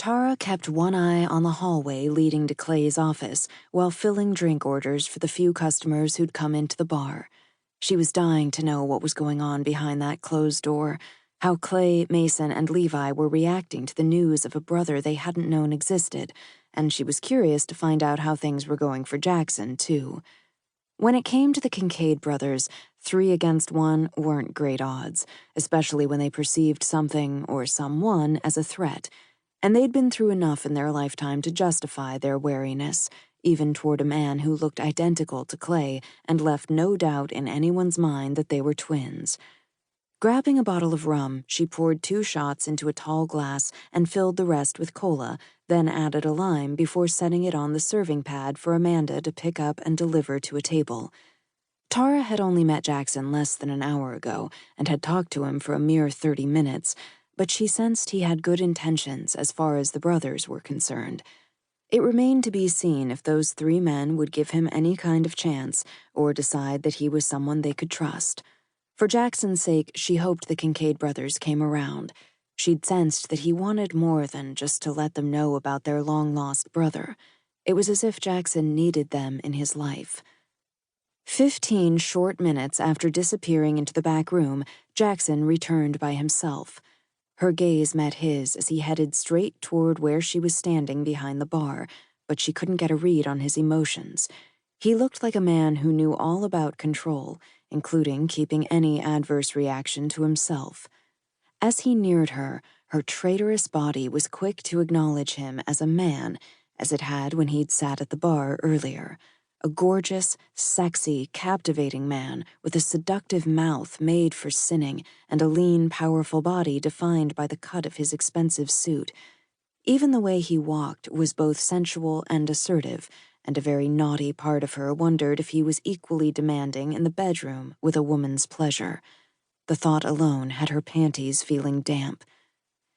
Tara kept one eye on the hallway leading to Clay's office while filling drink orders for the few customers who'd come into the bar. She was dying to know what was going on behind that closed door, how Clay, Mason, and Levi were reacting to the news of a brother they hadn't known existed, and she was curious to find out how things were going for Jackson, too. When it came to the Kincaid brothers, 3 against 1 weren't great odds, especially when they perceived something or someone as a threat, and they'd been through enough in their lifetime to justify their wariness, even toward a man who looked identical to Clay and left no doubt in anyone's mind that they were twins. Grabbing a bottle of rum, she poured 2 shots into a tall glass and filled the rest with cola, then added a lime before setting it on the serving pad for Amanda to pick up and deliver to a table. Tara had only met Jackson less than an hour ago and had talked to him for a mere 30 minutes, but she sensed he had good intentions as far as the brothers were concerned. It remained to be seen if those 3 men would give him any kind of chance or decide that he was someone they could trust. For Jackson's sake, she hoped the Kincaid brothers came around. She'd sensed that he wanted more than just to let them know about their long-lost brother. It was as if Jackson needed them in his life. 15 short minutes after disappearing into the back room, Jackson returned by himself. Her gaze met his as he headed straight toward where she was standing behind the bar, but she couldn't get a read on his emotions. He looked like a man who knew all about control, including keeping any adverse reaction to himself. As he neared her, her traitorous body was quick to acknowledge him as a man, as it had when he'd sat at the bar earlier. A gorgeous, sexy, captivating man with a seductive mouth made for sinning and a lean, powerful body defined by the cut of his expensive suit. Even the way he walked was both sensual and assertive, and a very naughty part of her wondered if he was equally demanding in the bedroom with a woman's pleasure. The thought alone had her panties feeling damp.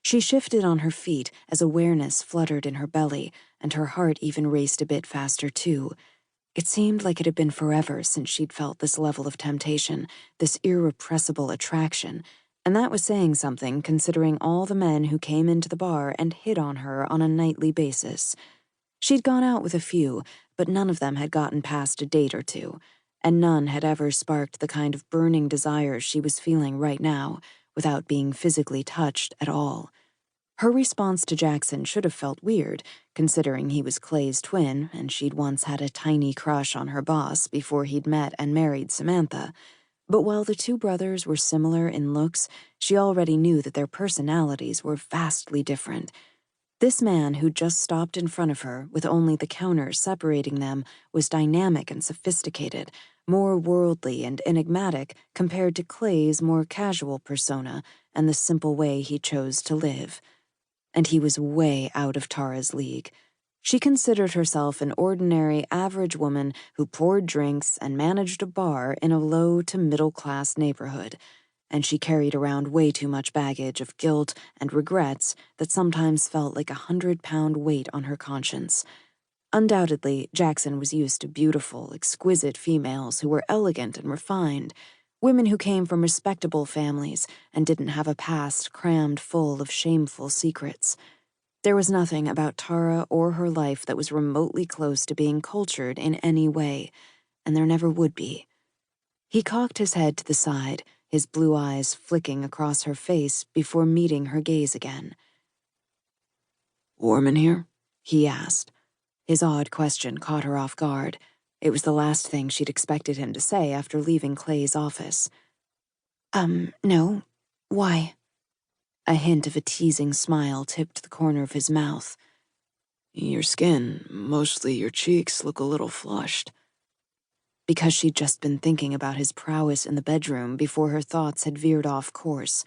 She shifted on her feet as awareness fluttered in her belly, and her heart even raced a bit faster too. It seemed like it had been forever since she'd felt this level of temptation, this irrepressible attraction, and that was saying something considering all the men who came into the bar and hit on her on a nightly basis. She'd gone out with a few, but none of them had gotten past a date or two, and none had ever sparked the kind of burning desire she was feeling right now, without being physically touched at all. Her response to Jackson should have felt weird, considering he was Clay's twin and she'd once had a tiny crush on her boss before he'd met and married Samantha. But while the 2 brothers were similar in looks, she already knew that their personalities were vastly different. This man who'd just stopped in front of her with only the counter separating them was dynamic and sophisticated, more worldly and enigmatic compared to Clay's more casual persona and the simple way he chose to live. And he was way out of Tara's league. She considered herself an ordinary, average woman who poured drinks and managed a bar in a low to middle-class neighborhood, and she carried around way too much baggage of guilt and regrets that sometimes felt like 100-pound weight on her conscience. Undoubtedly, Jackson was used to beautiful, exquisite females who were elegant and refined, women who came from respectable families and didn't have a past crammed full of shameful secrets. There was nothing about Tara or her life that was remotely close to being cultured in any way, and there never would be. He cocked his head to the side, his blue eyes flicking across her face before meeting her gaze again. "Warm in here?" he asked. His odd question caught her off guard. It was the last thing she'd expected him to say after leaving Clay's office. No. Why?" A hint of a teasing smile tipped the corner of his mouth. "Your skin, mostly your cheeks, look a little flushed." Because she'd just been thinking about his prowess in the bedroom before her thoughts had veered off course.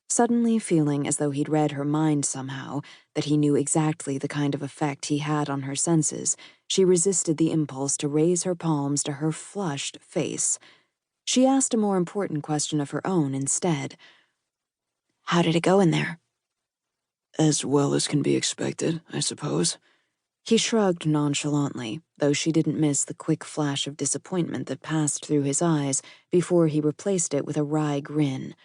Suddenly feeling as though he'd read her mind somehow, that he knew exactly the kind of effect he had on her senses, she resisted the impulse to raise her palms to her flushed face. She asked a more important question of her own instead. "How did it go in there?" "As well as can be expected, I suppose." He shrugged nonchalantly, though she didn't miss the quick flash of disappointment that passed through his eyes before he replaced it with a wry grin.